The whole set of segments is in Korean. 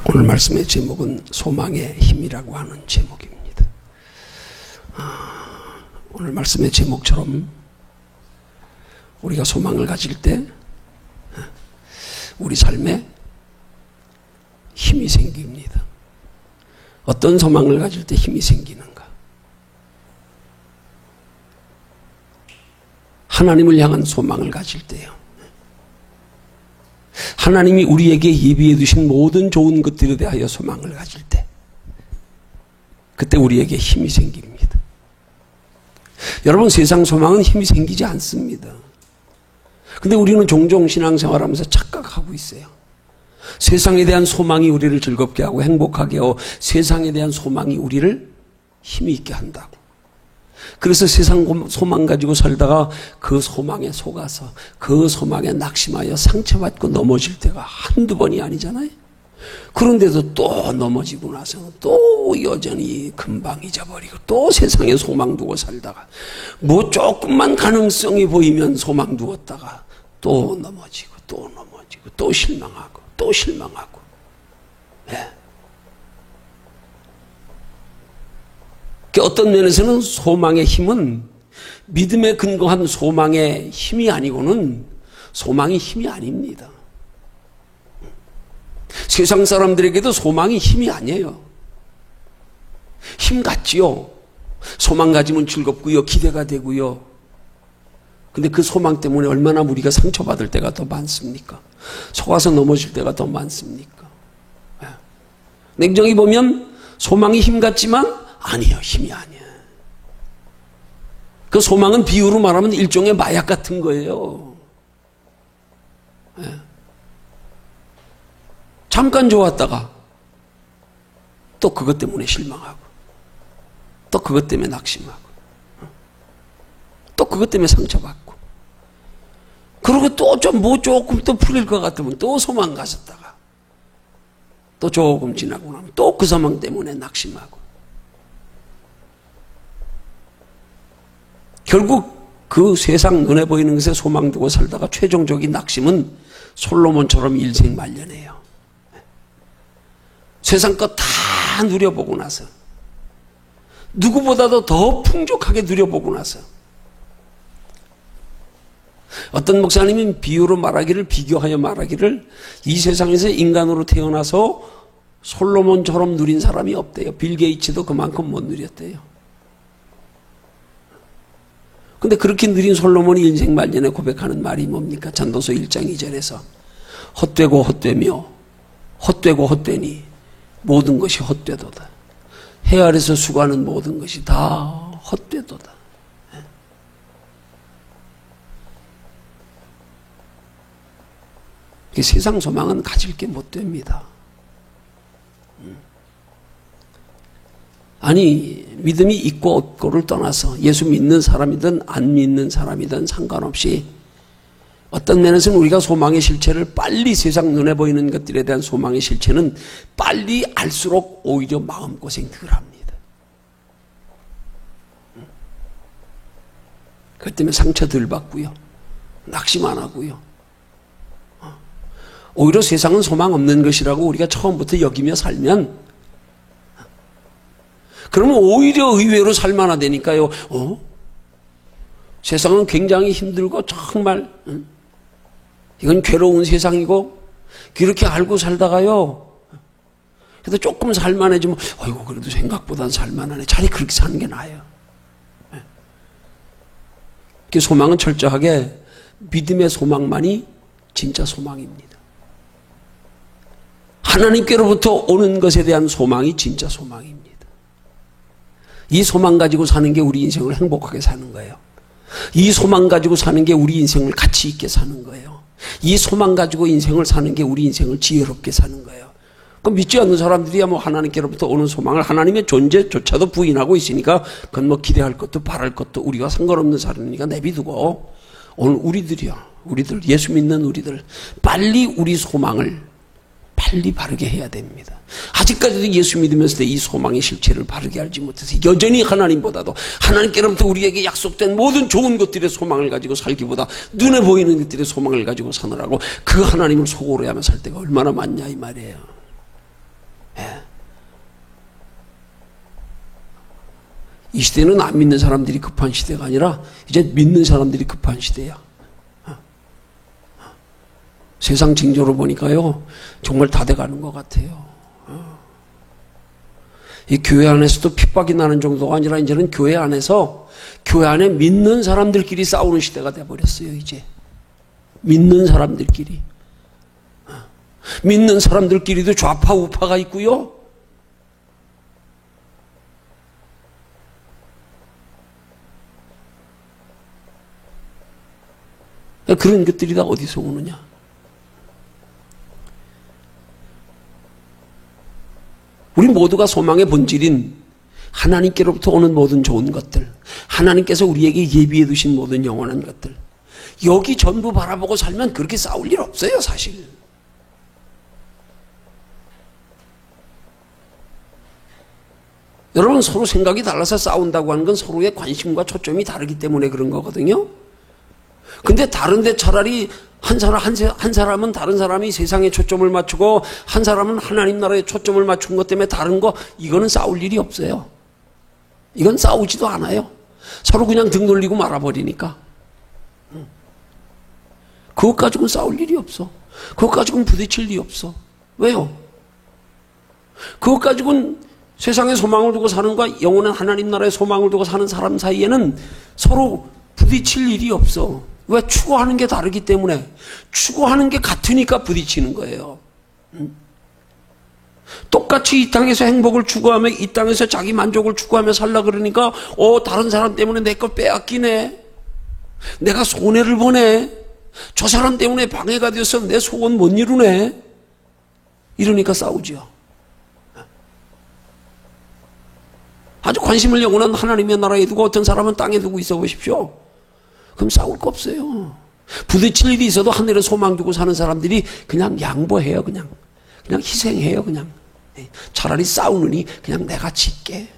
오늘 말씀의 제목은 소망의 힘이라고 하는 제목입니다. 오늘 말씀의 제목처럼 우리가 소망을 가질 때 우리 삶에 힘이 생깁니다. 어떤 소망을 가질 때 힘이 생기는가? 하나님을 향한 소망을 가질 때요. 하나님이 우리에게 예비해 두신 모든 좋은 것들에 대하여 소망을 가질 때, 그때 우리에게 힘이 생깁니다. 여러분, 세상 소망은 힘이 생기지 않습니다. 근데 우리는 종종 신앙생활하면서 착각하고 있어요. 세상에 대한 소망이 우리를 즐겁게 하고 행복하게 하고 세상에 대한 소망이 우리를 힘이 있게 한다고. 그래서 세상 소망 가지고 살다가 그 소망에 속아서 그 소망에 낙심하여 상처받고 넘어질 때가 한두 번이 아니잖아요. 그런데도 또 넘어지고 나서 또 여전히 금방 잊어버리고 또 세상에 소망 두고 살다가 뭐 조금만 가능성이 보이면 소망 두었다가 또 넘어지고 또 넘어지고 또 실망하고 또 실망하고. 네. 어떤 면에서는 소망의 힘은 믿음에 근거한 소망의 힘이 아니고는 소망이 힘이 아닙니다. 세상 사람들에게도 소망이 힘이 아니에요. 힘 같지요. 소망 가지면 즐겁고요, 기대가 되고요. 근데 그 소망 때문에 얼마나 우리가 상처받을 때가 더 많습니까? 속아서 넘어질 때가 더 많습니까? 냉정히 보면 소망이 힘 같지만 아니에요. 힘이 아니에요. 그 소망은 비유로 말하면 일종의 마약 같은 거예요. 네. 잠깐 좋았다가 또 그것 때문에 실망하고 또 그것 때문에 낙심하고 또 그것 때문에 상처받고 그리고 또 좀 뭐 조금 또 풀릴 것 같으면 또 소망 가졌다가 또 조금 지나고 나면 또 그 소망 때문에 낙심하고 결국 그 세상 눈에 보이는 것에 소망 두고 살다가 최종적인 낙심은 솔로몬처럼 일생말년이에요. 세상 것 다 누려보고 나서 누구보다도 더 풍족하게 누려보고 나서 어떤 목사님은 비유로 말하기를 비교하여 말하기를 이 세상에서 인간으로 태어나서 솔로몬처럼 누린 사람이 없대요. 빌 게이츠도 그만큼 못 누렸대요. 근데 그렇게 누린 솔로몬이 인생 말년에 고백하는 말이 뭡니까? 전도서 1장 2절에서 헛되고 헛되며 헛되고 헛되니 모든 것이 헛되도다. 해 아래서 수고하는 모든 것이 다 헛되도다. 세상 소망은 가질 게 못 됩니다. 아니, 믿음이 있고 없고를 떠나서 예수 믿는 사람이든 안 믿는 사람이든 상관없이 어떤 면에서는 우리가 소망의 실체를 빨리 세상 눈에 보이는 것들에 대한 소망의 실체는 빨리 알수록 오히려 마음고생 덜 합니다. 그것 때문에 상처 덜 받고요. 낙심 안 하고요. 오히려 세상은 소망 없는 것이라고 우리가 처음부터 여기며 살면 그러면 오히려 의외로 살만하다니까요. 세상은 굉장히 힘들고 정말 이건 괴로운 세상이고 그렇게 알고 살다가요. 그래도 조금 살만해지면 아이고 그래도 생각보단 살만하네. 차라리 그렇게 사는 게 나아요. 소망은 철저하게 믿음의 소망만이 진짜 소망입니다. 하나님께로부터 오는 것에 대한 소망이 진짜 소망입니다. 이 소망 가지고 사는 게 우리 인생을 행복하게 사는 거예요. 이 소망 가지고 사는 게 우리 인생을 가치 있게 사는 거예요. 이 소망 가지고 인생을 사는 게 우리 인생을 지혜롭게 사는 거예요. 그럼 믿지 않는 사람들이야 뭐 하나님께로부터 오는 소망을 하나님의 존재조차도 부인하고 있으니까 그건 뭐 기대할 것도 바랄 것도 우리가 상관없는 사람이니까 내비두고 오늘 우리들 예수 믿는 우리들 빨리 우리 소망을 빨리 바르게 해야 됩니다. 아직까지도 예수 믿으면서도 이 소망의 실체를 바르게 알지 못해서 여전히 하나님보다도 하나님께로부터 우리에게 약속된 모든 좋은 것들의 소망을 가지고 살기보다 눈에 보이는 것들의 소망을 가지고 사느라고 그 하나님을 소홀히 하며 살 때가 얼마나 많냐 이 말이에요. 이 시대는 안 믿는 사람들이 급한 시대가 아니라 이제 믿는 사람들이 급한 시대야. 세상 징조로 보니까요, 정말 다 돼가는 것 같아요. 이 교회 안에서도 핍박이 나는 정도가 아니라 이제는 교회 안에서 교회 안에 믿는 사람들끼리 싸우는 시대가 돼버렸어요. 이제 믿는 사람들끼리, 믿는 사람들끼리도 좌파 우파가 있고요. 그런 것들이 다 어디서 오느냐? 우리 모두가 소망의 본질인 하나님께로부터 오는 모든 좋은 것들, 하나님께서 우리에게 예비해 두신 모든 영원한 것들, 여기 전부 바라보고 살면 그렇게 싸울 일 없어요, 사실. 여러분, 서로 생각이 달라서 싸운다고 하는 건 서로의 관심과 초점이 다르기 때문에 그런 거거든요. 근데 다른데 차라리 한 사람은 다른 사람이 세상에 초점을 맞추고 한 사람은 하나님 나라에 초점을 맞춘 것 때문에 다른 거, 이거는 싸울 일이 없어요. 이건 싸우지도 않아요. 서로 그냥 등 돌리고 말아버리니까. 그것 가지고는 싸울 일이 없어. 그것 가지고는 부딪힐 일이 없어. 왜요? 그것 가지고는 세상에 소망을 두고 사는 것과 영원한 하나님 나라에 소망을 두고 사는 사람 사이에는 서로 부딪힐 일이 없어. 왜? 추구하는 게 다르기 때문에. 추구하는 게 같으니까 부딪히는 거예요. 똑같이 이 땅에서 행복을 추구하며 이 땅에서 자기 만족을 추구하며 살라 그러니까 다른 사람 때문에 내 걸 빼앗기네, 내가 손해를 보네, 저 사람 때문에 방해가 되어서 내 소원 못 이루네, 이러니까 싸우지요. 아주 관심을 영원한 하나님의 나라에 두고 어떤 사람은 땅에 두고 있어 보십시오. 그럼 싸울 거 없어요. 부딪힐 일이 있어도 하늘에 소망 두고 사는 사람들이 그냥 양보해요. 그냥 희생해요. 그냥 차라리 싸우느니 그냥 내가 짓게.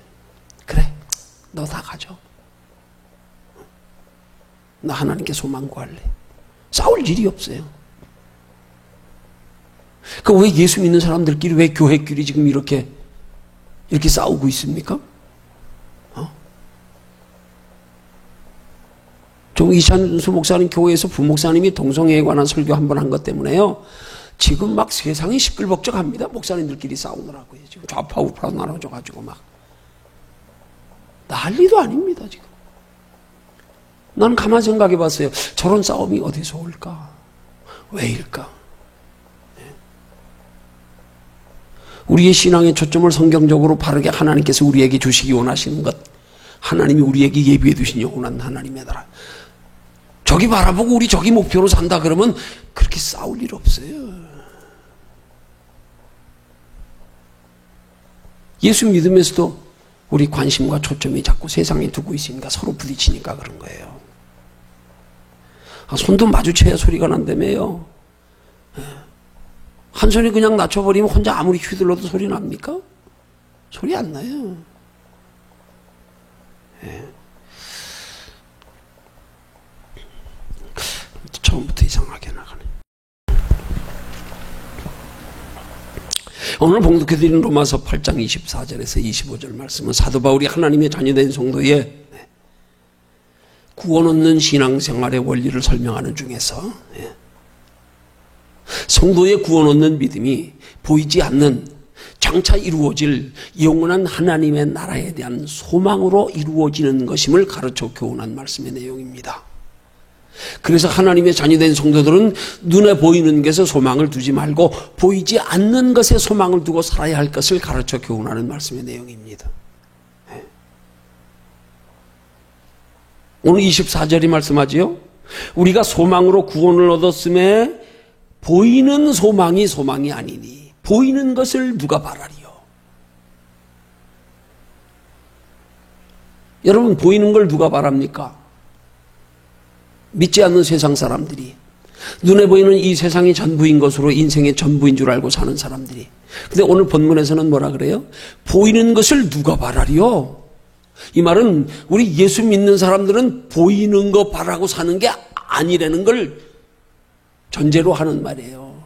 그래, 너 다 가져. 나 하나님께 소망 구할래. 싸울 일이 없어요. 왜 예수 믿는 사람들끼리, 왜 교회끼리 지금 이렇게 싸우고 있습니까? 이찬수 목사님 교회에서 부목사님이 동성애에 관한 설교 한 번 한 것 때문에요, 지금 막 세상이 시끌벅적합니다. 목사님들끼리 싸우느라고요. 지금 좌파 우파 나눠져가지고 막 난리도 아닙니다. 지금 난 가만 생각해 봤어요. 저런 싸움이 어디서 올까? 왜일까? 우리의 신앙의 초점을 성경적으로 바르게 하나님께서 우리에게 주시기 원하시는 것, 하나님이 우리에게 예비해 두신 영원한 하나님의 나라, 저기 바라보고 우리 저기 목표로 산다 그러면 그렇게 싸울 일 없어요. 예수 믿으면서도 우리 관심과 초점이 자꾸 세상에 두고 있으니까 서로 부딪히니까 그런 거예요. 손도 마주쳐야 소리가 난다며요. 한 손이 그냥 낮춰버리면 혼자 아무리 휘둘러도 소리 납니까? 소리 안 나요. 처음부터 이상하게 나가네. 오늘 봉독해드린 로마서 8장 24절에서 25절 말씀은 사도 바울이 하나님의 자녀된 성도의 구원 얻는 신앙생활의 원리를 설명하는 중에서 성도의 구원 얻는 믿음이 보이지 않는 장차 이루어질 영원한 하나님의 나라에 대한 소망으로 이루어지는 것임을 가르쳐 교훈한 말씀의 내용입니다. 그래서 하나님의 자녀된 성도들은 눈에 보이는 것에 소망을 두지 말고 보이지 않는 것에 소망을 두고 살아야 할 것을 가르쳐 교훈하는 말씀의 내용입니다. 오늘 24절이 말씀하지요. 우리가 소망으로 구원을 얻었음에 보이는 소망이 소망이 아니니 보이는 것을 누가 바라리요. 여러분, 보이는 걸 누가 바랍니까? 믿지 않는 세상 사람들이, 눈에 보이는 이 세상이 전부인 것으로 인생의 전부인 줄 알고 사는 사람들이. 근데 오늘 본문에서는 뭐라 그래요? 보이는 것을 누가 바라리요? 이 말은 우리 예수 믿는 사람들은 보이는 거 바라고 사는 게 아니라는 걸 전제로 하는 말이에요.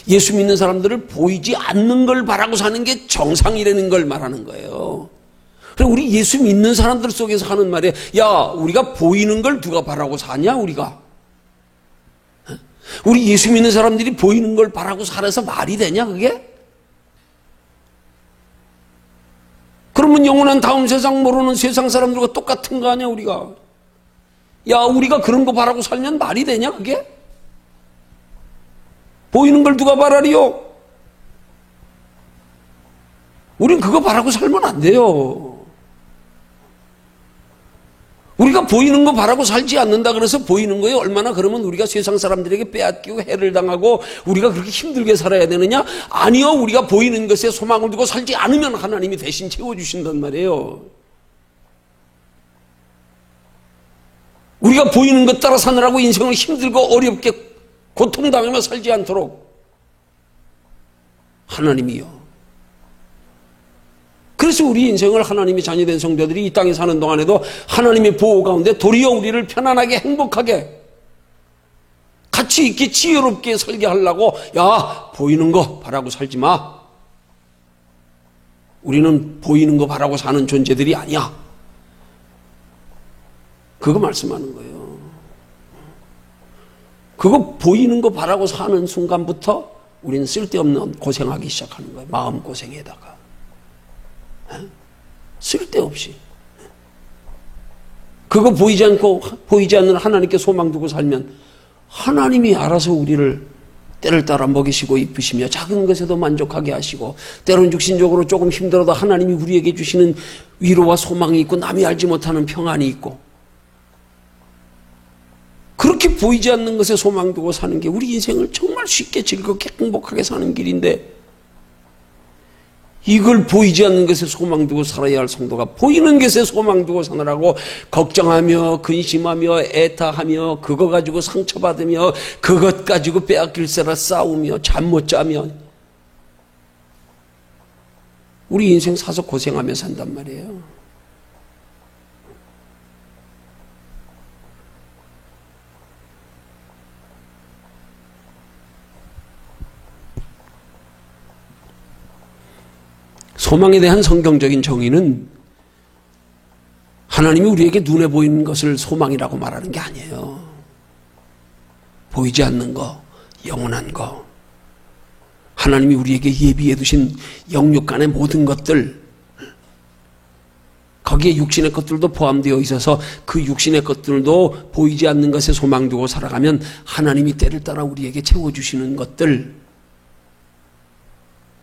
예수 믿는 사람들을 보이지 않는 걸 바라고 사는 게 정상이라는 걸 말하는 거예요. 그럼 우리 예수 믿는 사람들 속에서 하는 말이에요. 야, 우리가 보이는 걸 누가 바라고 사냐, 우리가? 우리 예수 믿는 사람들이 보이는 걸 바라고 살아서 말이 되냐, 그게? 그러면 영원한 다음 세상 모르는 세상 사람들과 똑같은 거 아니야, 우리가? 야, 우리가 그런 거 바라고 살면 말이 되냐, 그게? 보이는 걸 누가 바라리요? 우린 그거 바라고 살면 안 돼요. 우리가 보이는 거 바라고 살지 않는다 그래서 보이는 거에 얼마나 그러면 우리가 세상 사람들에게 빼앗기고 해를 당하고 우리가 그렇게 힘들게 살아야 되느냐? 아니요. 우리가 보이는 것에 소망을 두고 살지 않으면 하나님이 대신 채워주신단 말이에요. 우리가 보이는 것 따라 사느라고 인생을 힘들고 어렵게 고통당하며 살지 않도록 하나님이요. 그래서 우리 인생을 하나님의 자녀된 성도들이 이 땅에 사는 동안에도 하나님의 보호 가운데 도리어 우리를 편안하게 행복하게 가치 있게 지혜롭게 살게 하려고 야, 보이는 거 바라고 살지 마. 우리는 보이는 거 바라고 사는 존재들이 아니야. 그거 말씀하는 거예요. 그거 보이는 거 바라고 사는 순간부터 우리는 쓸데없는 고생하기 시작하는 거예요. 마음고생에다가. 쓸데없이. 그거 보이지 않는 하나님께 소망 두고 살면 하나님이 알아서 우리를 때를 따라 먹이시고 입히시며 작은 것에도 만족하게 하시고 때론 육신적으로 조금 힘들어도 하나님이 우리에게 주시는 위로와 소망이 있고 남이 알지 못하는 평안이 있고 그렇게 보이지 않는 것에 소망 두고 사는 게 우리 인생을 정말 쉽게 즐겁게 행복하게 사는 길인데 이걸 보이지 않는 것에 소망 두고 살아야 할 성도가 보이는 것에 소망 두고 사느라고 걱정하며 근심하며 애타하며 그거 가지고 상처받으며 그것 가지고 빼앗길세라 싸우며 잠 못 자며 우리 인생 사서 고생하며 산단 말이에요. 소망에 대한 성경적인 정의는 하나님이 우리에게 눈에 보이는 것을 소망이라고 말하는 게 아니에요. 보이지 않는 거, 영원한 거. 하나님이 우리에게 예비해 두신 영육간의 모든 것들, 거기에 육신의 것들도 포함되어 있어서 그 육신의 것들도 보이지 않는 것에 소망 두고 살아가면 하나님이 때를 따라 우리에게 채워주시는 것들,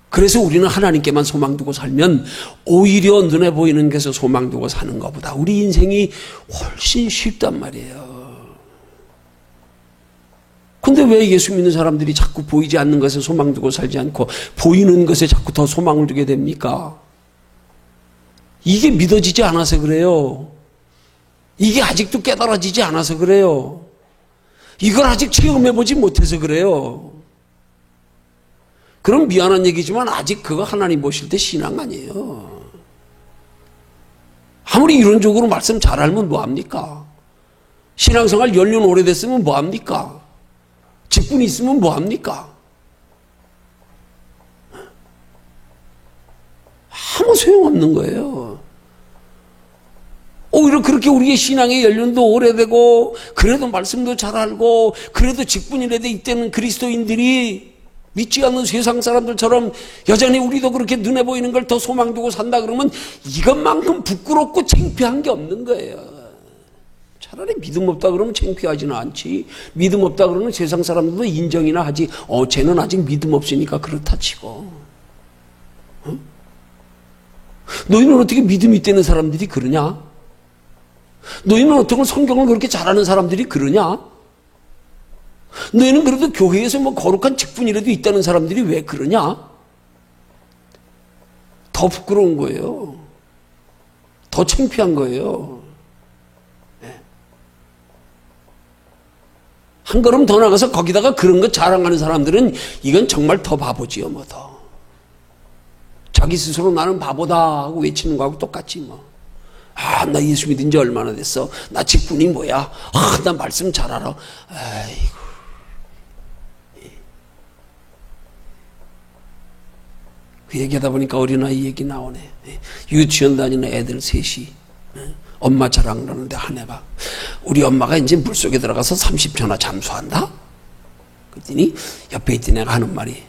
그래서 우리는 하나님께만 소망 두고 살면 오히려 눈에 보이는 것에 소망 두고 사는 것보다 우리 인생이 훨씬 쉽단 말이에요. 근데 왜 예수 믿는 사람들이 자꾸 보이지 않는 것에 소망 두고 살지 않고 보이는 것에 자꾸 더 소망을 두게 됩니까? 이게 믿어지지 않아서 그래요. 이게 아직도 깨달아지지 않아서 그래요. 이걸 아직 체험해보지 못해서 그래요. 그럼 미안한 얘기지만 아직 그거 하나님 보실 때 신앙 아니에요. 아무리 이론적으로 말씀 잘 알면 뭐합니까? 신앙생활 연륜 오래됐으면 뭐합니까? 직분이 있으면 뭐합니까? 아무 소용없는 거예요. 오히려 그렇게 우리의 신앙의 연륜도 오래되고 그래도 말씀도 잘 알고 그래도 직분이라도 이때는 그리스도인들이 믿지 않는 세상 사람들처럼 여전히 우리도 그렇게 눈에 보이는 걸 더 소망 두고 산다 그러면 이것만큼 부끄럽고 창피한 게 없는 거예요. 차라리 믿음 없다 그러면 창피하지는 않지. 믿음 없다 그러면 세상 사람들도 인정이나 하지. 쟤는 아직 믿음 없으니까 그렇다 치고. 어? 너희는 어떻게 믿음이 있다는 사람들이 그러냐? 너희는 어떻게 성경을 그렇게 잘하는 사람들이 그러냐? 너희는 그래도 교회에서 뭐 거룩한 직분이라도 있다는 사람들이 왜 그러냐? 더 부끄러운 거예요. 더 창피한 거예요. 네. 한 걸음 더 나가서 거기다가 그런 거 자랑하는 사람들은 이건 정말 더 바보지요, 뭐 더. 자기 스스로 나는 바보다 하고 외치는 거하고 똑같지 뭐. 나 예수 믿은 지 얼마나 됐어? 나 직분이 뭐야? 나 말씀 잘 알아. 아이고. 그 얘기하다 보니까 어린아이 얘기 나오네. 유치원 다니는 애들 셋이 엄마 자랑하는데 한 애가 우리 엄마가 이제 물속에 들어가서 30초나 잠수한다? 그랬더니 옆에 있던 애가 하는 말이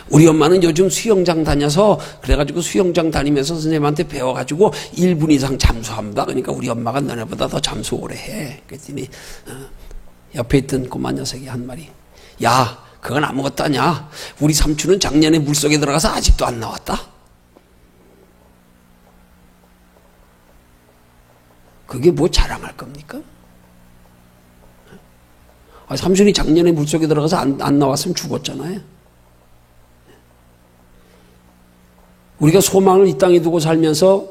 우리 엄마는 요즘 수영장 다녀서 그래가지고 수영장 다니면서 선생님한테 배워가지고 1분 이상 잠수합니다. 그러니까 우리 엄마가 너네보다 더 잠수 오래 해. 그랬더니 옆에 있던 꼬마 녀석이 한 말이 야 그건 아무것도 아니야. 우리 삼촌은 작년에 물속에 들어가서 아직도 안 나왔다. 그게 뭐 자랑할 겁니까? 삼촌이 작년에 물속에 들어가서 안 나왔으면 죽었잖아요. 우리가 소망을 이 땅에 두고 살면서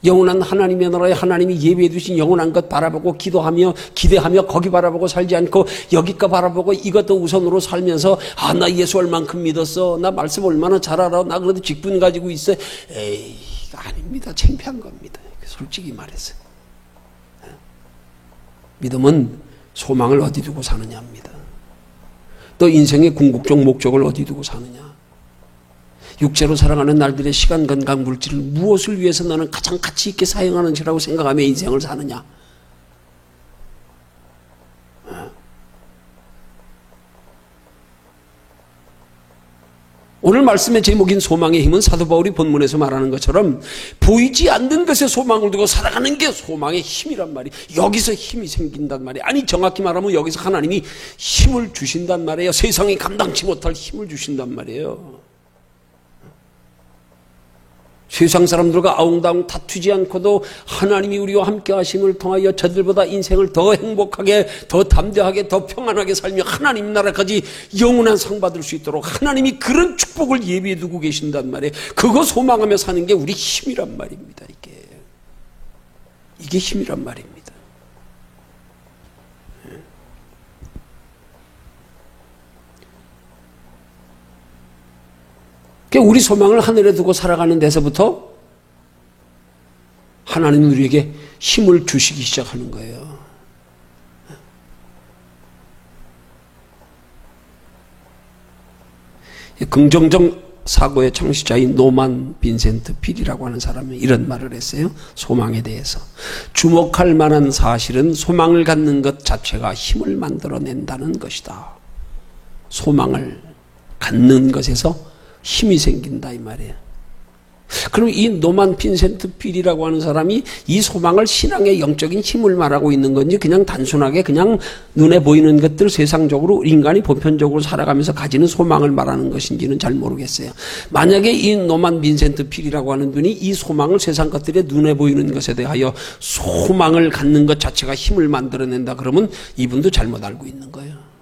영원한 하나님의 나라에 하나님이 예비해 두신 영원한 것 바라보고 기도하며 기대하며 거기 바라보고 살지 않고 여기 거 바라보고 이것도 우선으로 살면서 나 예수 얼만큼 믿었어. 나 말씀 얼마나 잘 알아. 나 그래도 직분 가지고 있어. 에이 아닙니다. 창피한 겁니다. 솔직히 말해서. 믿음은 소망을 어디 두고 사느냐입니다. 또 인생의 궁극적 목적을 어디 두고 사느냐. 육체로 살아가는 날들의 시간, 건강, 물질을 무엇을 위해서 너는 가장 가치 있게 사용하는지라고 생각하며 인생을 사느냐. 오늘 말씀의 제목인 소망의 힘은 사도 바울이 본문에서 말하는 것처럼 보이지 않는 것에 소망을 두고 살아가는 게 소망의 힘이란 말이에요. 여기서 힘이 생긴단 말이에요. 아니 정확히 말하면 여기서 하나님이 힘을 주신단 말이에요. 세상이 감당치 못할 힘을 주신단 말이에요. 세상 사람들과 아웅다웅 다투지 않고도 하나님이 우리와 함께 하심을 통하여 저들보다 인생을 더 행복하게, 더 담대하게, 더 평안하게 살며 하나님 나라까지 영원한 상 받을 수 있도록 하나님이 그런 축복을 예비해 두고 계신단 말이에요. 그거 소망하며 사는 게 우리 힘이란 말입니다. 이게 힘이란 말입니다. 우리 소망을 하늘에 두고 살아가는 데서부터 하나님은 우리에게 힘을 주시기 시작하는 거예요. 긍정적 사고의 창시자인 노만 빈센트 필이라고 하는 사람이 이런 말을 했어요. 소망에 대해서. 주목할 만한 사실은 소망을 갖는 것 자체가 힘을 만들어낸다는 것이다. 소망을 갖는 것에서 힘이 생긴다 이 말이에요. 그럼 이 노만 빈센트 필이라고 하는 사람이 이 소망을 신앙의 영적인 힘을 말하고 있는 건지 그냥 단순하게 그냥 눈에 보이는 것들 세상적으로 인간이 보편적으로 살아가면서 가지는 소망을 말하는 것인지는 잘 모르겠어요. 만약에 이 노만 빈센트 필이라고 하는 분이 이 소망을 세상 것들에 눈에 보이는 것에 대하여 소망을 갖는 것 자체가 힘을 만들어낸다 그러면 이분도 잘못 알고 있는 거예요.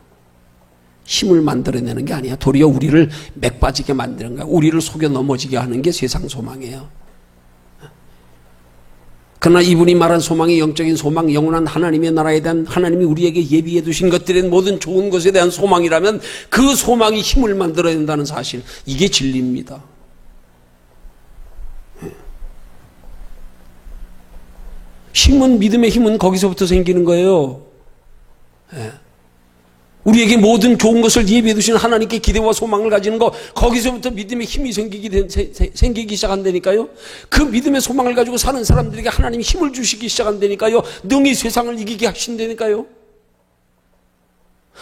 힘을 만들어내는 게 아니야. 도리어 우리를 맥 빠지게 만드는 거야. 우리를 속여 넘어지게 하는 게 세상 소망이에요. 그러나 이분이 말한 소망이 영적인 소망, 영원한 하나님의 나라에 대한 하나님이 우리에게 예비해 두신 것들의 모든 좋은 것에 대한 소망이라면 그 소망이 힘을 만들어낸다는 사실, 이게 진리입니다. 힘은, 믿음의 힘은 거기서부터 생기는 거예요. 우리에게 모든 좋은 것을 예비해 두신 하나님께 기대와 소망을 가지는 거, 거기서부터 믿음의 힘이 생기기 시작한다니까요. 그 믿음의 소망을 가지고 사는 사람들에게 하나님이 힘을 주시기 시작한다니까요. 능히 세상을 이기게 하신다니까요.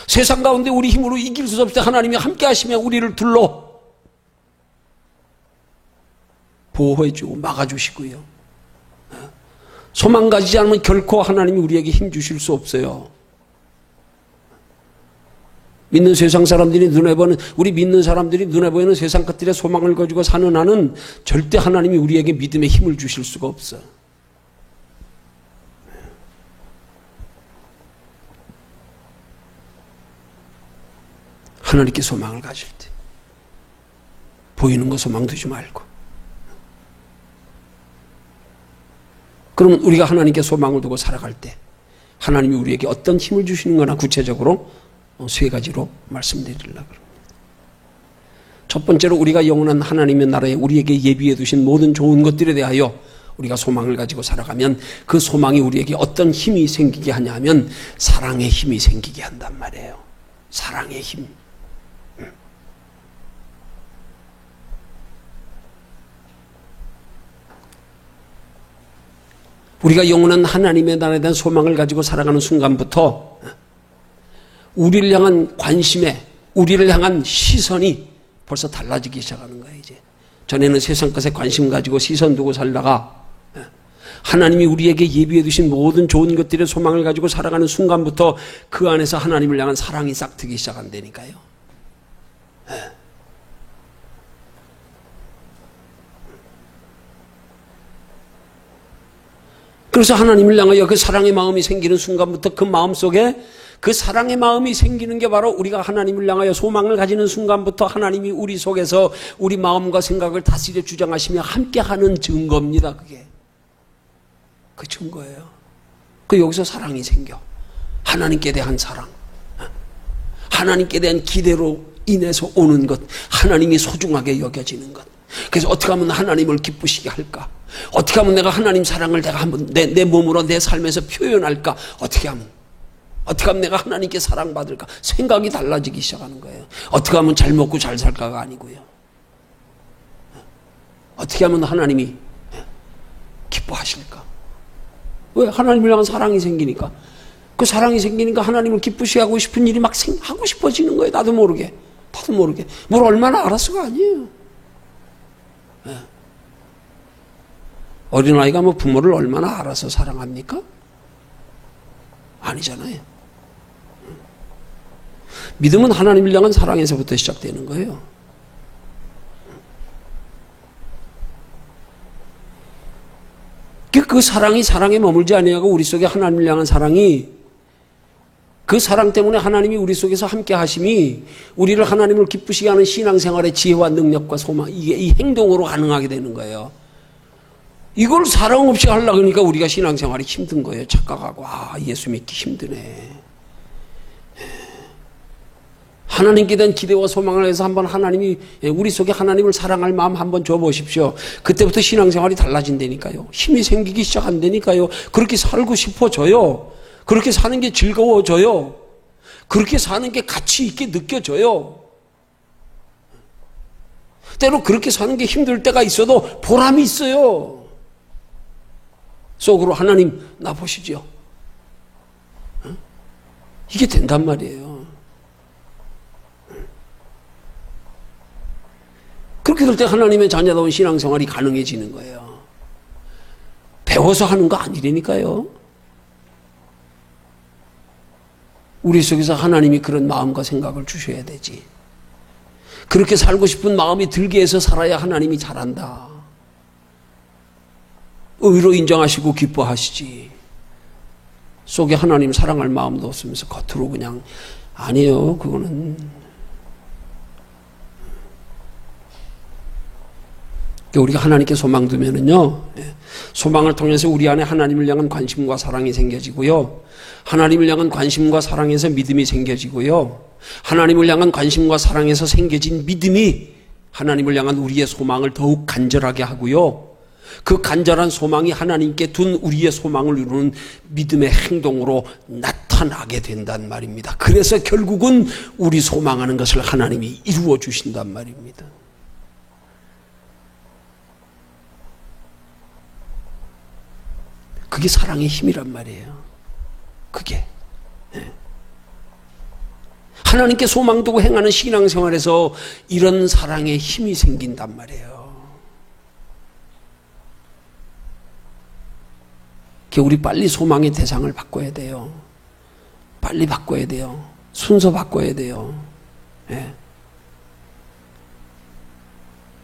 세상 가운데 우리 힘으로 이길 수 없을 때 하나님이 함께 하시며 우리를 둘러 보호해주고 막아주시고요. 소망 가지지 않으면 결코 하나님이 우리에게 힘 주실 수 없어요. 믿는 세상 사람들이 눈에 보는, 우리 믿는 사람들이 눈에 보이는 세상 것들의 소망을 가지고 사는 한은 절대 하나님이 우리에게 믿음의 힘을 주실 수가 없어. 하나님께 소망을 가질 때 보이는 거 소망 두지 말고, 그러면 우리가 하나님께 소망을 두고 살아갈 때 하나님이 우리에게 어떤 힘을 주시는 거나 구체적으로 세 가지로 말씀드리려고 합니다. 첫 번째로 우리가 영원한 하나님의 나라에 우리에게 예비해 두신 모든 좋은 것들에 대하여 우리가 소망을 가지고 살아가면 그 소망이 우리에게 어떤 힘이 생기게 하냐 하면 사랑의 힘이 생기게 한단 말이에요. 사랑의 힘. 우리가 영원한 하나님의 나라에 대한 소망을 가지고 살아가는 순간부터 우리를 향한 관심에, 우리를 향한 시선이 벌써 달라지기 시작하는 거예요, 이제. 전에는 세상 것에 관심 가지고 시선 두고 살다가 하나님이 우리에게 예비해 두신 모든 좋은 것들의 소망을 가지고 살아가는 순간부터 그 안에서 하나님을 향한 사랑이 싹트기 시작한다니까요. 그래서 하나님을 향하여 그 사랑의 마음이 생기는 순간부터 그 마음속에 그 사랑의 마음이 생기는 게 바로 우리가 하나님을 향하여 소망을 가지는 순간부터 하나님이 우리 속에서 우리 마음과 생각을 다스려 주장하시며 함께하는 증거입니다. 그게. 그 증거예요. 그 여기서 사랑이 생겨. 하나님께 대한 사랑. 하나님께 대한 기대로 인해서 오는 것. 하나님이 소중하게 여겨지는 것. 그래서 어떻게 하면 하나님을 기쁘시게 할까? 어떻게 하면 내가 하나님 사랑을 내가 한번 내 몸으로 내 삶에서 표현할까? 어떻게 하면 내가 하나님께 사랑받을까? 생각이 달라지기 시작하는 거예요. 어떻게 하면 잘 먹고 잘 살까가 아니고요. 어떻게 하면 하나님이 기뻐하실까? 왜? 하나님을 향한 사랑이 생기니까. 그 사랑이 생기니까 하나님을 기쁘시게 하고 싶은 일이 막 하고 싶어지는 거예요. 나도 모르게. 뭘 얼마나 알았어가 아니에요. 어린아이가 뭐 부모를 얼마나 알아서 사랑합니까? 아니잖아요. 믿음은 하나님을 향한 사랑에서부터 시작되는 거예요. 그 사랑이 사랑에 머물지 아니하고 우리 속에 하나님을 향한 사랑이 그 사랑 때문에 하나님이 우리 속에서 함께 하심이 우리를 하나님을 기쁘시게 하는 신앙생활의 지혜와 능력과 소망, 이게 이 행동으로 가능하게 되는 거예요. 이걸 사랑 없이 하려고 하니까 우리가 신앙생활이 힘든 거예요. 착각하고 예수 믿기 힘드네. 하나님께 대한 기대와 소망을 해서 한번 하나님이 우리 속에 하나님을 사랑할 마음 한번 줘보십시오. 그때부터 신앙생활이 달라진다니까요. 힘이 생기기 시작한다니까요. 그렇게 살고 싶어져요. 그렇게 사는 게 즐거워져요. 그렇게 사는 게 가치 있게 느껴져요. 때로 그렇게 사는 게 힘들 때가 있어도 보람이 있어요. 속으로 하나님 나 보시죠. 이게 된단 말이에요. 그렇게 될 때 하나님의 자녀다운 신앙생활이 가능해지는 거예요. 배워서 하는 거 아니라니까요. 우리 속에서 하나님이 그런 마음과 생각을 주셔야 되지. 그렇게 살고 싶은 마음이 들게 해서 살아야 하나님이 잘한다. 의로 인정하시고 기뻐하시지. 속에 하나님 사랑할 마음도 없으면서 겉으로 그냥 아니에요. 그거는. 우리가 하나님께 소망 두면은요, 소망을 통해서 우리 안에 하나님을 향한 관심과 사랑이 생겨지고요, 하나님을 향한 관심과 사랑에서 믿음이 생겨지고요, 하나님을 향한 관심과 사랑에서 생겨진 믿음이 하나님을 향한 우리의 소망을 더욱 간절하게 하고요, 그 간절한 소망이 하나님께 둔 우리의 소망을 이루는 믿음의 행동으로 나타나게 된단 말입니다. 그래서 결국은 우리 소망하는 것을 하나님이 이루어 주신단 말입니다. 그게 사랑의 힘이란 말이에요. 그게. 하나님께 소망 두고 행하는 신앙생활에서 이런 사랑의 힘이 생긴단 말이에요. 우리 빨리 소망의 대상을 바꿔야 돼요. 빨리 바꿔야 돼요. 순서 바꿔야 돼요.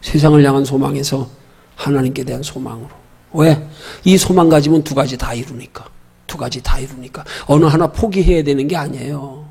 세상을 향한 소망에서 하나님께 대한 소망으로. 왜? 이 소망 가지면 두 가지 다 이루니까. 어느 하나 포기해야 되는 게 아니에요.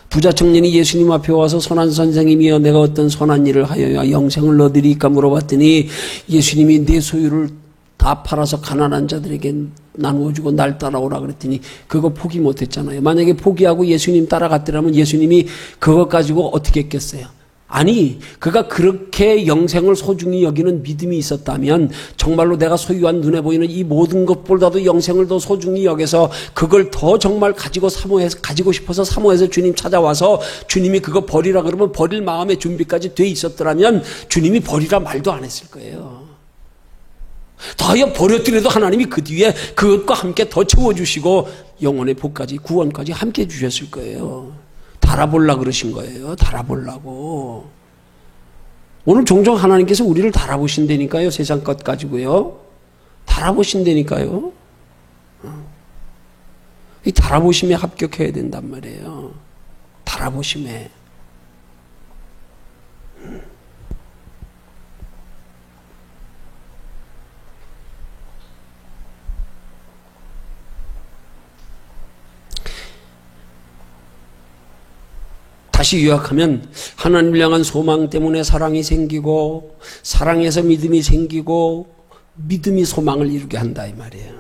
부자 청년이 예수님 앞에 와서 선한 선생님이여 내가 어떤 선한 일을 하여야 영생을 얻으리까 물어봤더니 예수님이 내 소유를 다 팔아서 가난한 자들에게 나누어주고 날 따라오라 그랬더니 그거 포기 못했잖아요. 만약에 포기하고 예수님 따라갔더라면 예수님이 그것 가지고 어떻게 했겠어요? 아니, 그가 그렇게 영생을 소중히 여기는 믿음이 있었다면 정말로 내가 소유한 눈에 보이는 이 모든 것보다도 영생을 더 소중히 여겨서 그걸 더 정말 가지고 싶어서 사모해서 주님 찾아와서 주님이 그거 버리라 그러면 버릴 마음의 준비까지 돼 있었더라면 주님이 버리라 말도 안 했을 거예요. 다하여 버렸더라도 하나님이 그 뒤에 그것과 함께 더 채워주시고 영혼의 복까지 구원까지 함께 주셨을 거예요. 달아보려고 그러신 거예요. 달아보려고. 오늘 종종 하나님께서 우리를 달아보신다니까요. 세상 것 가지고요. 달아보신다니까요. 이 달아보심에 합격해야 된단 말이에요. 달아보심에. 다시 요약하면 하나님을 향한 소망 때문에 사랑이 생기고 사랑에서 믿음이 생기고 믿음이 소망을 이루게 한다 이 말이에요.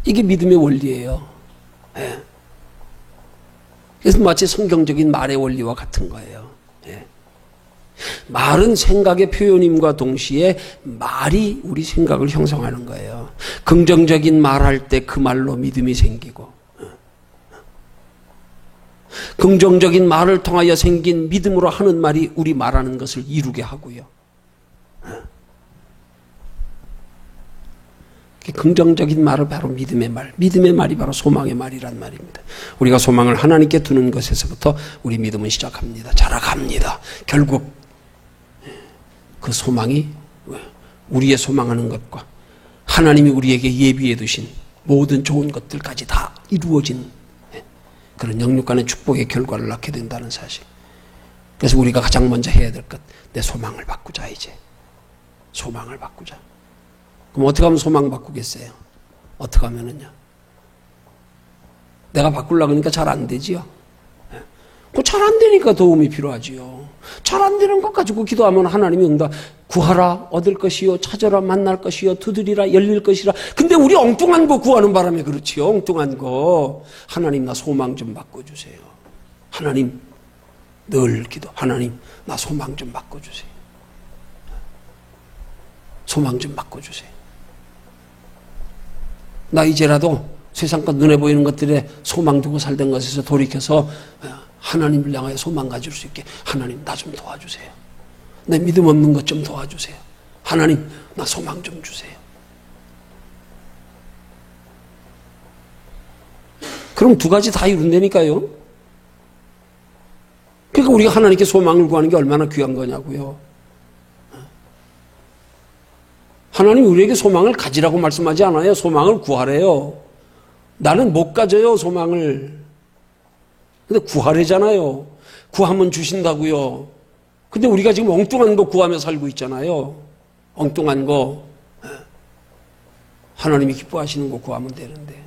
이게 믿음의 원리예요. 예. 그래서 마치 성경적인 말의 원리와 같은 거예요. 예. 말은 생각의 표현임과 동시에 말이 우리 생각을 형성하는 거예요. 긍정적인 말할 때 그 말로 믿음이 생기고 긍정적인 말을 통하여 생긴 믿음으로 하는 말이 우리 말하는 것을 이루게 하고요. 긍정적인 말을 바로 믿음의 말, 믿음의 말이 바로 소망의 말이란 말입니다. 우리가 소망을 하나님께 두는 것에서부터 우리 믿음은 시작합니다. 자라갑니다. 결국 그 소망이 우리의 소망하는 것과 하나님이 우리에게 예비해 두신 모든 좋은 것들까지 다 이루어진 그런 영육간의 축복의 결과를 낳게 된다는 사실. 그래서 우리가 가장 먼저 해야 될 것, 내 소망을 바꾸자 이제. 소망을 바꾸자. 그럼 어떻게 하면 소망 바꾸겠어요? 어떻게 하면은요? 내가 바꾸려고 하니까 잘 안 되지요. 그 잘 안 되니까 도움이 필요하지요. 잘 안 되는 것 가지고 기도하면 하나님이 응답. 구하라 얻을 것이요, 찾아라 만날 것이요, 두드리라 열릴 것이라. 근데 우리 엉뚱한 거 구하는 바람에 그렇지요. 엉뚱한 거. 하나님 나 소망 좀 바꿔주세요. 하나님 늘 기도. 하나님 나 소망 좀 바꿔주세요. 소망 좀 바꿔주세요. 나 이제라도 세상과 눈에 보이는 것들에 소망 두고 살던 것에서 돌이켜서 하나님을 향하여 소망 가질 수 있게 하나님 나 좀 도와주세요. 내 믿음 없는 것 좀 도와주세요. 하나님 나 소망 좀 주세요. 그럼 두 가지 다 이룬다니까요. 그러니까 우리가 하나님께 소망을 구하는 게 얼마나 귀한 거냐고요. 하나님 우리에게 소망을 가지라고 말씀하지 않아요. 소망을 구하래요. 나는 못 가져요 소망을. 근데 구하래잖아요. 구하면 주신다고요. 근데 우리가 지금 엉뚱한 거 구하며 살고 있잖아요. 엉뚱한 거. 하나님이 기뻐하시는 거 구하면 되는데.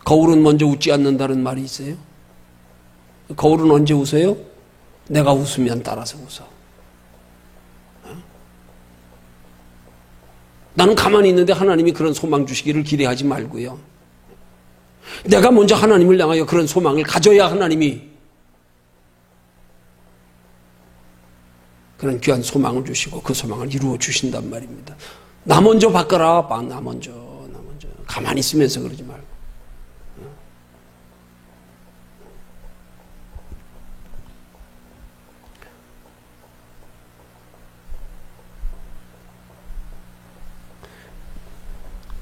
거울은 먼저 웃지 않는다는 말이 있어요. 거울은 언제 웃어요? 내가 웃으면 따라서 웃어. 나는 가만히 있는데 하나님이 그런 소망 주시기를 기대하지 말고요. 내가 먼저 하나님을 향하여 그런 소망을 가져야 하나님이 그런 귀한 소망을 주시고 그 소망을 이루어 주신단 말입니다. 나 먼저 바꿔라. 나 먼저. 가만히 있으면서 그러지 말고.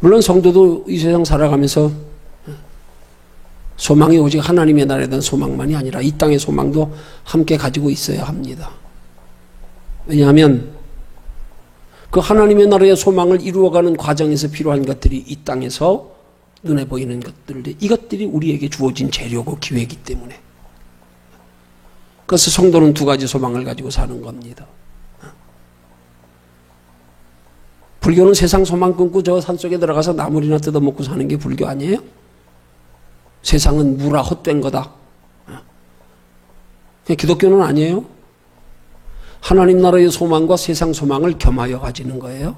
물론 성도도 이 세상 살아가면서 소망이 오직 하나님의 나라에 대한 소망만이 아니라 이 땅의 소망도 함께 가지고 있어야 합니다. 왜냐하면 그 하나님의 나라의 소망을 이루어가는 과정에서 필요한 것들이 이 땅에서 눈에 보이는 것들인데 이것들이 우리에게 주어진 재료고 기회이기 때문에 그래서 성도는 두 가지 소망을 가지고 사는 겁니다. 불교는 세상 소망 끊고 저 산속에 들어가서 나물이나 뜯어먹고 사는 게 불교 아니에요? 세상은 무라 헛된 거다. 기독교는 아니에요. 하나님 나라의 소망과 세상 소망을 겸하여 가지는 거예요.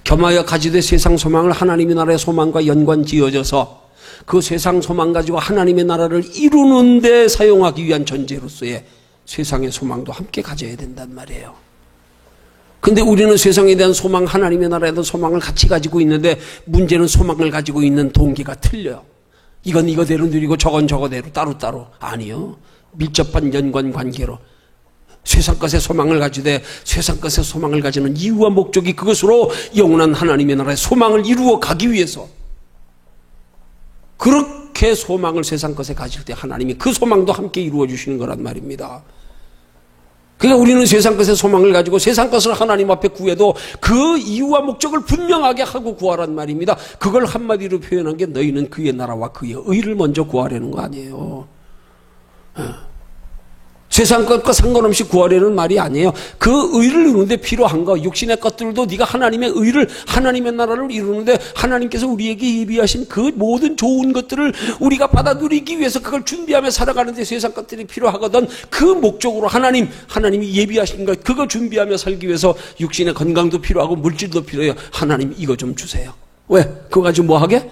겸하여 가지되 세상 소망을 하나님의 나라의 소망과 연관 지어져서 그 세상 소망 가지고 하나님의 나라를 이루는 데 사용하기 위한 전제로서의 세상의 소망도 함께 가져야 된단 말이에요. 근데 우리는 세상에 대한 소망, 하나님의 나라에 대한 소망을 같이 가지고 있는데 문제는 소망을 가지고 있는 동기가 틀려요. 이건 이거대로 누리고 저건 저거대로 따로따로. 아니요. 밀접한 연관 관계로 세상 것에 소망을 가지되 세상 것에 소망을 가지는 이유와 목적이 그것으로 영원한 하나님의 나라의 소망을 이루어 가기 위해서 그렇게 소망을 세상 것에 가질 때 하나님이 그 소망도 함께 이루어 주시는 거란 말입니다. 그러니까 우리는 세상 것에 소망을 가지고 세상 것을 하나님 앞에 구해도 그 이유와 목적을 분명하게 하고 구하란 말입니다. 그걸 한마디로 표현한 게 너희는 그의 나라와 그의 의를 먼저 구하려는 거 아니에요. 세상 것과 상관없이 구하려는 말이 아니에요. 그 의를 이루는데 필요한 거, 육신의 것들도 네가 하나님의 의를, 하나님의 나라를 이루는데 하나님께서 우리에게 예비하신 그 모든 좋은 것들을 우리가 받아 누리기 위해서 그걸 준비하며 살아가는데 세상 것들이 필요하거든. 그 목적으로 하나님이 예비하신 것, 그거 준비하며 살기 위해서 육신의 건강도 필요하고 물질도 필요해요. 하나님 이거 좀 주세요. 왜? 그거 가지고 뭐 하게?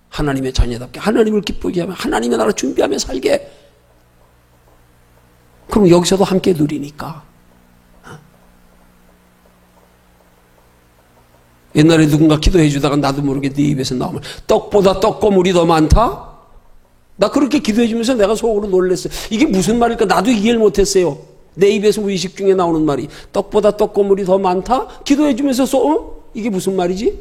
하나님의 자녀답게 하나님을 기쁘게 하며 하나님의 나라 준비하며 살게. 그럼 여기서도 함께 누리니까. 옛날에 누군가 기도해 주다가 나도 모르게 네 입에서 나오면 떡보다 떡고물이 더 많다? 나 그렇게 기도해 주면서 내가 속으로 놀랐어요. 이게 무슨 말일까? 나도 이해를 못했어요. 내 입에서 의식 중에 나오는 말이 떡보다 떡고물이 더 많다? 기도해 주면서 이게 무슨 말이지?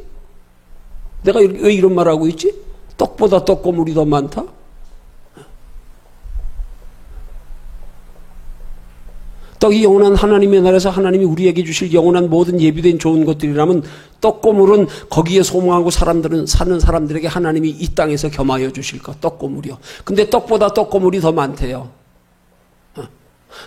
내가 왜 이런 말을 하고 있지? 떡보다 떡고물이 더 많다? 떡이 영원한 하나님의 나라에서 하나님이 우리에게 주실 영원한 모든 예비된 좋은 것들이라면 떡고물은 거기에 소망하고 사는 사람들에게 하나님이 이 땅에서 겸하여 주실 것, 떡고물이요. 근데 떡보다 떡고물이 더 많대요.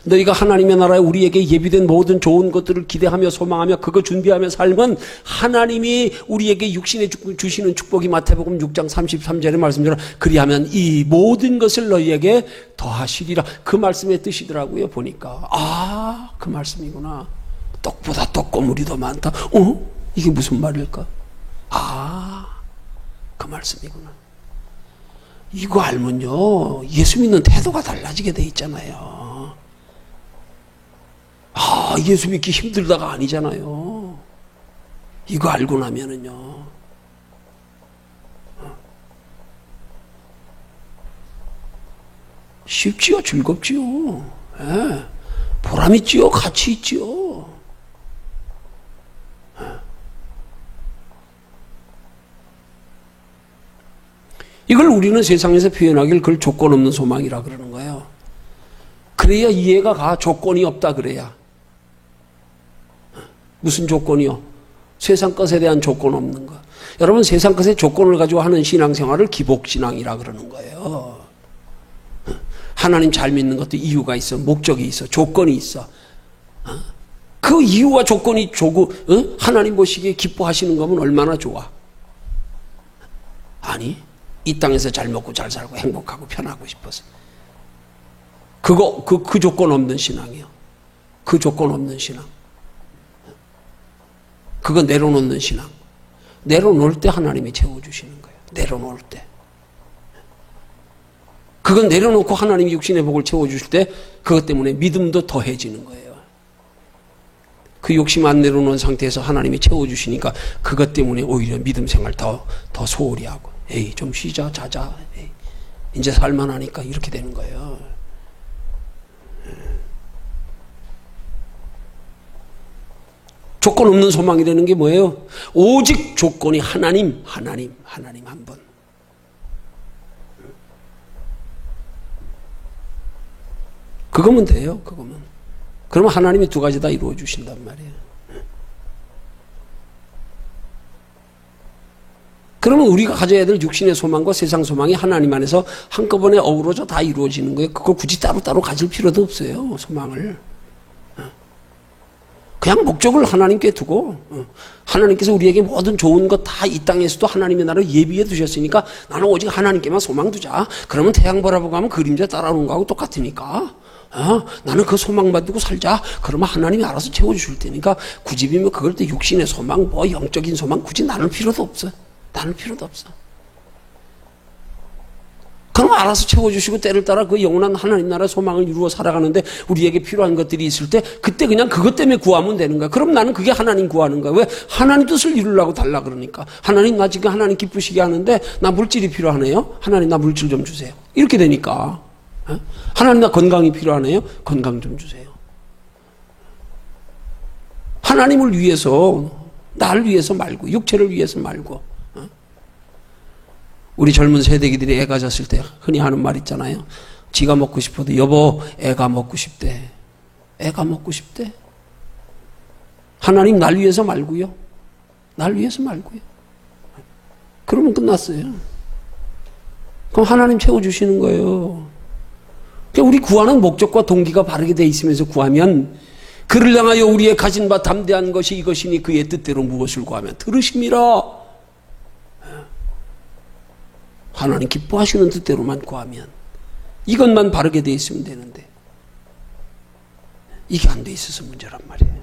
너희가 하나님의 나라에 우리에게 예비된 모든 좋은 것들을 기대하며 소망하며 그거 준비하며 살면 하나님이 우리에게 육신에 주시는 축복이 마태복음 6장 33절의 말씀처럼 그리하면 이 모든 것을 너희에게 더하시리라. 그 말씀의 뜻이더라고요. 보니까 그 말씀이구나. 떡보다 떡고물이 더 많다. 이게 무슨 말일까? 그 말씀이구나. 이거 알면요 예수 믿는 태도가 달라지게 돼 있잖아요. 예수 믿기 힘들다가 아니잖아요. 이거 알고 나면은요. 쉽지요, 즐겁지요. 예. 보람 있지요, 가치 있지요. 이걸 우리는 세상에서 표현하길 그걸 조건 없는 소망이라 그러는 거예요. 그래야 이해가 가. 조건이 없다 그래야. 무슨 조건이요? 세상 것에 대한 조건 없는 거. 여러분 세상 것에 조건을 가지고 하는 신앙생활을 기복신앙이라 그러는 거예요. 하나님 잘 믿는 것도 이유가 있어. 목적이 있어. 조건이 있어. 그 이유와 조건이 하나님 보시기에 기뻐하시는 거면 얼마나 좋아. 아니 이 땅에서 잘 먹고 잘 살고 행복하고 편하고 싶어서 그 조건 없는 신앙이요. 그 조건 없는 신앙. 그거 내려놓는 신앙. 내려놓을 때 하나님이 채워주시는 거예요. 내려놓을 때. 그건 내려놓고 하나님이 육신의 복을 채워주실 때 그것 때문에 믿음도 더해지는 거예요. 그 욕심 안 내려놓은 상태에서 하나님이 채워주시니까 그것 때문에 오히려 믿음 생활 더 소홀히 하고 에이 좀 쉬자 자자 에이, 이제 살만하니까 이렇게 되는 거예요. 조건 없는 소망이라는 게 뭐예요? 오직 조건이 하나님 한 분. 그거면 돼요. 그거면. 그러면 하나님이 두 가지 다 이루어 주신단 말이에요. 그러면 우리가 가져야 될 육신의 소망과 세상 소망이 하나님 안에서 한꺼번에 어우러져 다 이루어지는 거예요. 그걸 굳이 따로따로 가질 필요도 없어요. 소망을. 그냥 목적을 하나님께 두고 하나님께서 우리에게 모든 좋은 것 다 이 땅에서도 하나님의 나라를 예비해 두셨으니까 나는 오직 하나님께만 소망 두자. 그러면 태양 바라보고 하면 그림자 따라오는 거하고 똑같으니까 나는 그 소망만 두고 살자. 그러면 하나님이 알아서 채워주실 테니까 굳이 비면 그걸 또 육신의 소망 뭐 영적인 소망 굳이 나눌 필요도 없어. 나눌 필요도 없어. 그럼 알아서 채워주시고 때를 따라 그 영원한 하나님 나라 소망을 이루어 살아가는데 우리에게 필요한 것들이 있을 때 그때 그냥 그것 때문에 구하면 되는 거야. 그럼 나는 그게 하나님 구하는 거야. 왜? 하나님 뜻을 이루려고 달라 그러니까. 하나님 나 지금 하나님 기쁘시게 하는데 나 물질이 필요하네요. 하나님 나 물질 좀 주세요. 이렇게 되니까. 하나님 나 건강이 필요하네요. 건강 좀 주세요. 하나님을 위해서 나를 위해서 말고 육체를 위해서 말고 우리 젊은 세대기들이 애가 졌을 때 흔히 하는 말 있잖아요. 지가 먹고 싶어도 여보 애가 먹고 싶대. 애가 먹고 싶대. 하나님 날 위해서 말고요. 날 위해서 말고요. 그러면 끝났어요. 그럼 하나님 채워주시는 거예요. 그러니까 우리 구하는 목적과 동기가 바르게 돼 있으면서 구하면 그를 향하여 우리의 가진 바 담대한 것이 이것이니 그의 뜻대로 무엇을 구하면 들으심이라. 하나님 기뻐하시는 뜻대로만 구하면 이것만 바르게 돼 있으면 되는데 이게 안 돼 있어서 문제란 말이에요.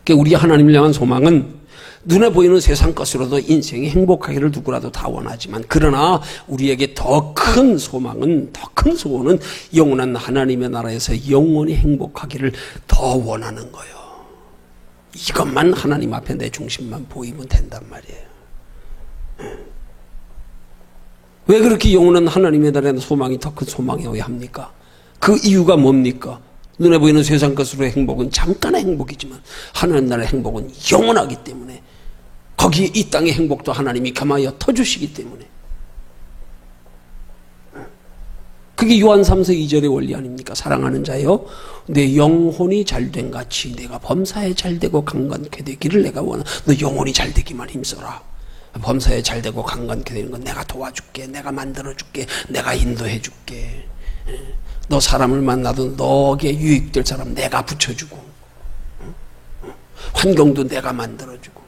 그러니까 우리 하나님을 향한 소망은 눈에 보이는 세상 것으로도 인생이 행복하기를 누구라도 다 원하지만 그러나 우리에게 더 큰 소망은 더 큰 소원은 영원한 하나님의 나라에서 영원히 행복하기를 더 원하는 거예요. 이것만 하나님 앞에 내 중심만 보이면 된단 말이에요. 왜 그렇게 영원한 하나님의 나라의 소망이 더 큰 소망이어야 합니까? 그 이유가 뭡니까? 눈에 보이는 세상 것으로의 행복은 잠깐의 행복이지만 하나님 나라의 행복은 영원하기 때문에 거기에 이 땅의 행복도 하나님이 감하여 터주시기 때문에 그게 요한 3서 2절의 원리 아닙니까? 사랑하는 자여 내 영혼이 잘된 같이 내가 범사에 잘되고 강건케 되기를 내가 원한다. 너 영혼이 잘되기만 힘써라. 범사에 잘되고 강건케 되는 건 내가 도와줄게. 내가 만들어줄게. 내가 인도해줄게. 너 사람을 만나도 너에게 유익될 사람 내가 붙여주고 환경도 내가 만들어주고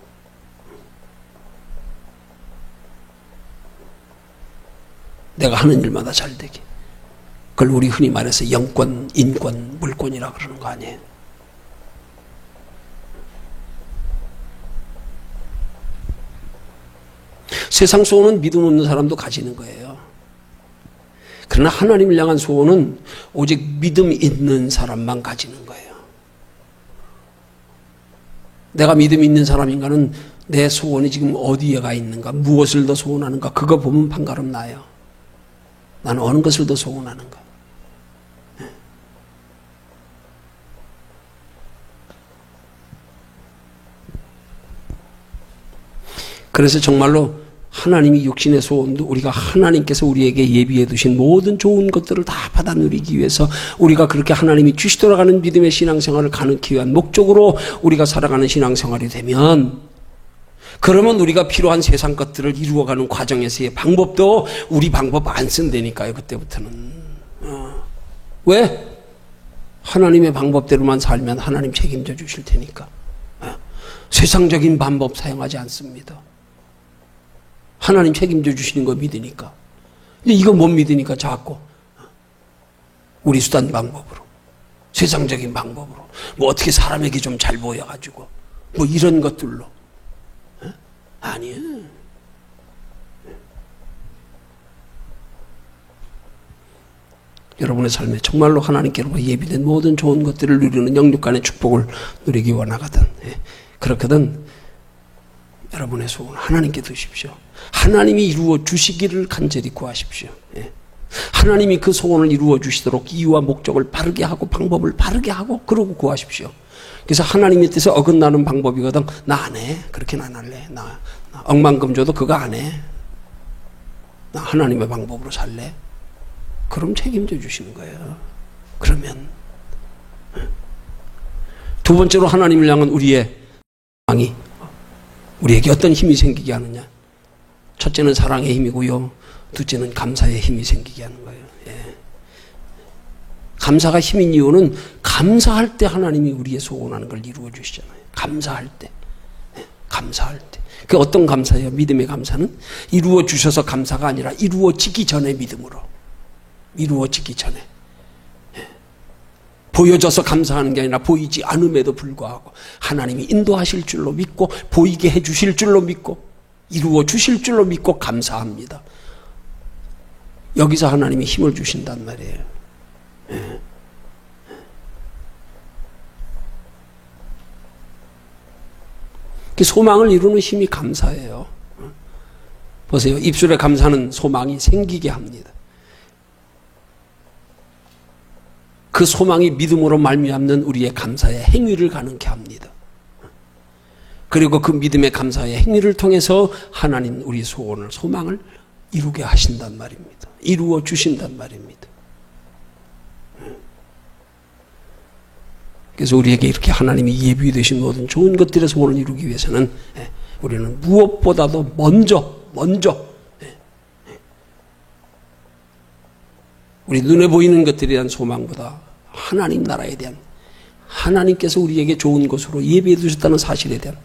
내가 하는 일마다 잘되게. 그걸 우리 흔히 말해서 영권, 인권, 물권이라고 그러는 거 아니에요. 세상 소원은 믿음 없는 사람도 가지는 거예요. 그러나 하나님을 향한 소원은 오직 믿음 있는 사람만 가지는 거예요. 내가 믿음 있는 사람인가는 내 소원이 지금 어디에가 있는가, 무엇을 더 소원하는가, 그거 보면 판가름 나요. 나는 어느 것을 더 소원하는가. 그래서 정말로 하나님이 육신의 소원도 우리가 하나님께서 우리에게 예비해 두신 모든 좋은 것들을 다 받아 누리기 위해서 우리가 그렇게 하나님이 주시도록 하는 믿음의 신앙생활을 가능하기 위한 목적으로 우리가 살아가는 신앙생활이 되면 그러면 우리가 필요한 세상 것들을 이루어가는 과정에서의 방법도 우리 방법 안 쓴다니까요. 그때부터는. 왜? 하나님의 방법대로만 살면 하나님 책임져 주실 테니까. 세상적인 방법 사용하지 않습니다. 하나님 책임져 주시는 거 믿으니까. 근데 이거 못 믿으니까 자꾸 우리 수단 방법으로, 세상적인 방법으로, 뭐 어떻게 사람에게 좀 잘 보여가지고 뭐 이런 것들로. 아니에요. 여러분의 삶에 정말로 하나님께로 예비된 모든 좋은 것들을 누리는 영육간의 축복을 누리기 원하거든. 그렇거든 여러분의 소원 하나님께 두십시오. 하나님이 이루어 주시기를 간절히 구하십시오. 하나님이 그 소원을 이루어 주시도록 이유와 목적을 바르게 하고 방법을 바르게 하고 그러고 구하십시오. 그래서 하나님의 뜻에 어긋나는 방법이거든. 나 안 해. 그렇게는 안 할래. 나 억만금 줘도 그거 안 해. 나 하나님의 방법으로 살래. 그럼 책임져 주시는 거예요. 그러면 두 번째로 하나님을 향한 우리의 방이 우리에게 어떤 힘이 생기게 하느냐. 첫째는 사랑의 힘이고요. 둘째는 감사의 힘이 생기게 하는 거예요. 감사가 힘인 이유는 감사할 때 하나님이 우리의 소원하는 걸 이루어 주시잖아요. 감사할 때. 감사할 때. 그 어떤 감사예요? 믿음의 감사는 이루어 주셔서 감사가 아니라 이루어지기 전에 믿음으로. 이루어지기 전에. 보여져서 감사하는 게 아니라 보이지 않음에도 불구하고 하나님이 인도하실 줄로 믿고 보이게 해주실 줄로 믿고 이루어 주실 줄로 믿고 감사합니다. 여기서 하나님이 힘을 주신단 말이에요. 예. 소망을 이루는 힘이 감사예요. 보세요. 입술에 감사는 소망이 생기게 합니다. 그 소망이 믿음으로 말미암는 우리의 감사의 행위를 가능케 합니다. 그리고 그 믿음의 감사의 행위를 통해서 하나님 우리 소원을 소망을 이루게 하신단 말입니다. 이루어 주신단 말입니다. 그래서 우리에게 이렇게 하나님이 예비해 두신 모든 좋은 것들의 소원을 이루기 위해서는 우리는 무엇보다도 먼저 우리 눈에 보이는 것들에 대한 소망보다 하나님 나라에 대한 하나님께서 우리에게 좋은 것으로 예비해 두셨다는 사실에 대한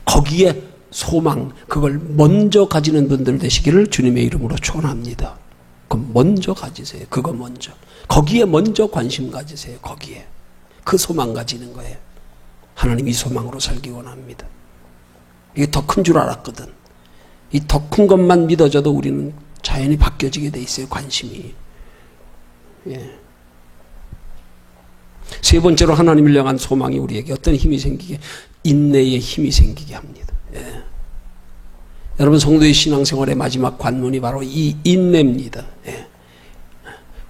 거기에 소망, 그걸 먼저 가지는 분들 되시기를 주님의 이름으로 축원합니다. 그럼 먼저 가지세요. 그거 먼저. 거기에 먼저 관심 가지세요. 거기에. 그 소망 가지는 거예요. 하나님 이 소망으로 살기 원합니다. 이게 더 큰 줄 알았거든. 이 더 큰 것만 믿어져도 우리는 자연히 바뀌어지게 돼 있어요. 관심이. 예. 세 번째로 하나님을 향한 소망이 우리에게 어떤 힘이 생기게? 인내의 힘이 생기게 합니다. 예. 여러분 성도의 신앙생활의 마지막 관문이 바로 이 인내입니다. 예.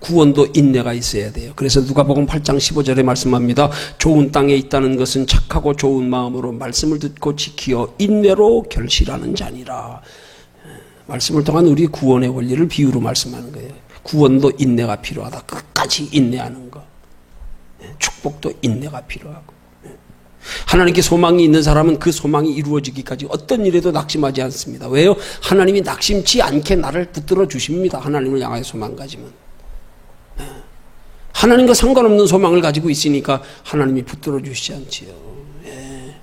구원도 인내가 있어야 돼요. 그래서 누가복음 8장 15절에 말씀합니다. 좋은 땅에 있다는 것은 착하고 좋은 마음으로 말씀을 듣고 지키어 인내로 결실하는 자니라. 말씀을 통한 우리 구원의 원리를 비유로 말씀하는 거예요. 구원도 인내가 필요하다. 끝까지 인내하는 거. 축복도 인내가 필요하고. 하나님께 소망이 있는 사람은 그 소망이 이루어지기까지 어떤 일에도 낙심하지 않습니다. 왜요? 하나님이 낙심치 않게 나를 붙들어 주십니다. 하나님을 향하여 소망 가지면. 하나님과 상관없는 소망을 가지고 있으니까 하나님이 붙들어 주시지 않지요. 예.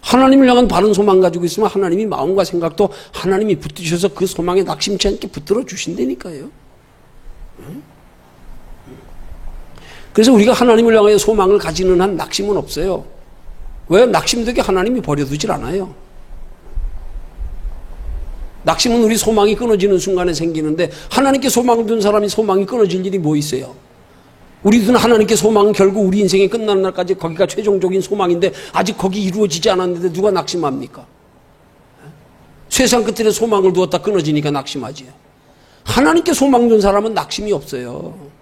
하나님을 향한 바른 소망 가지고 있으면 하나님이 마음과 생각도 하나님이 붙드셔서 그 소망에 낙심치 않게 붙들어 주신다니까요. 그래서 우리가 하나님을 향하여 소망을 가지는 한 낙심은 없어요. 왜? 낙심되게 하나님이 버려두질 않아요. 낙심은 우리 소망이 끊어지는 순간에 생기는데 하나님께 소망을 둔 사람이 소망이 끊어질 일이 뭐 있어요? 우리들은 하나님께 소망은 결국 우리 인생이 끝나는 날까지 거기가 최종적인 소망인데 아직 거기 이루어지지 않았는데 누가 낙심합니까? 세상 끝에 소망을 두었다 끊어지니까 낙심하지요. 하나님께 소망 둔 사람은 낙심이 없어요.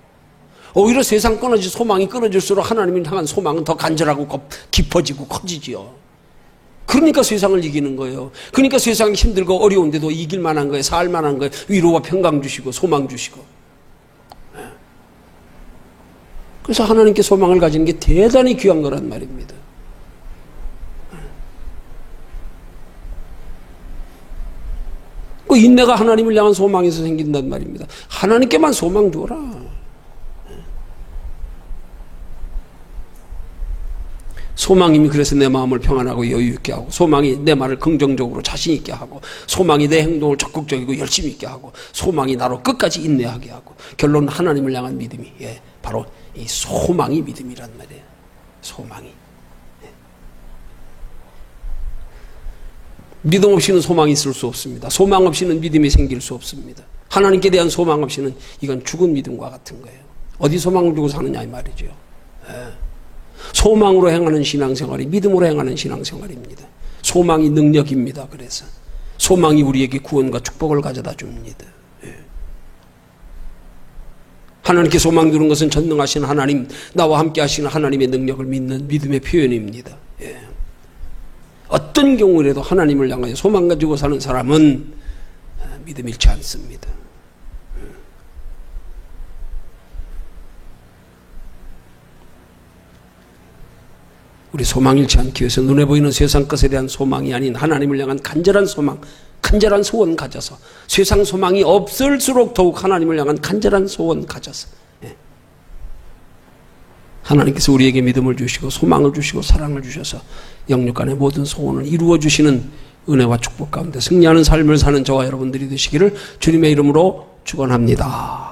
오히려 세상 소망이 끊어질수록 하나님을 향한 소망은 더 간절하고 깊어지고 커지지요. 그러니까 세상을 이기는 거예요. 그러니까 세상이 힘들고 어려운데도 이길 만한 거예요. 살 만한 거예요. 위로와 평강 주시고 소망 주시고. 그래서 하나님께 소망을 가지는 게 대단히 귀한 거란 말입니다. 그 인내가 하나님을 향한 소망에서 생긴단 말입니다. 하나님께만 소망 두어라. 소망이 그래서 내 마음을 평안하고 여유 있게 하고, 소망이 내 말을 긍정적으로 자신 있게 하고, 소망이 내 행동을 적극적이고 열심히 있게 하고, 소망이 나로 끝까지 인내하게 하고, 결론 하나님을 향한 믿음이 바로 이 소망이 믿음이란 말이에요. 소망이. 믿음 없이는 소망이 있을 수 없습니다. 소망 없이는 믿음이 생길 수 없습니다. 하나님께 대한 소망 없이는 이건 죽은 믿음과 같은 거예요. 어디 소망을 두고 사느냐 이 말이죠. 소망으로 행하는 신앙생활이 믿음으로 행하는 신앙생활입니다. 소망이 능력입니다. 그래서 소망이 우리에게 구원과 축복을 가져다 줍니다. 하나님께 소망 두는 것은 전능하신 하나님, 나와 함께 하시는 하나님의 능력을 믿는 믿음의 표현입니다. 어떤 경우라도 하나님을 향하여 소망 가지고 사는 사람은 믿음 잃지 않습니다. 우리 소망 잃지 않기 위해서 눈에 보이는 세상 것에 대한 소망이 아닌 하나님을 향한 간절한 소망, 간절한 소원 가져서, 세상 소망이 없을수록 더욱 하나님을 향한 간절한 소원 가져서, 하나님께서 우리에게 믿음을 주시고 소망을 주시고 사랑을 주셔서 영육간의 모든 소원을 이루어 주시는 은혜와 축복 가운데 승리하는 삶을 사는 저와 여러분들이 되시기를 주님의 이름으로 축원합니다.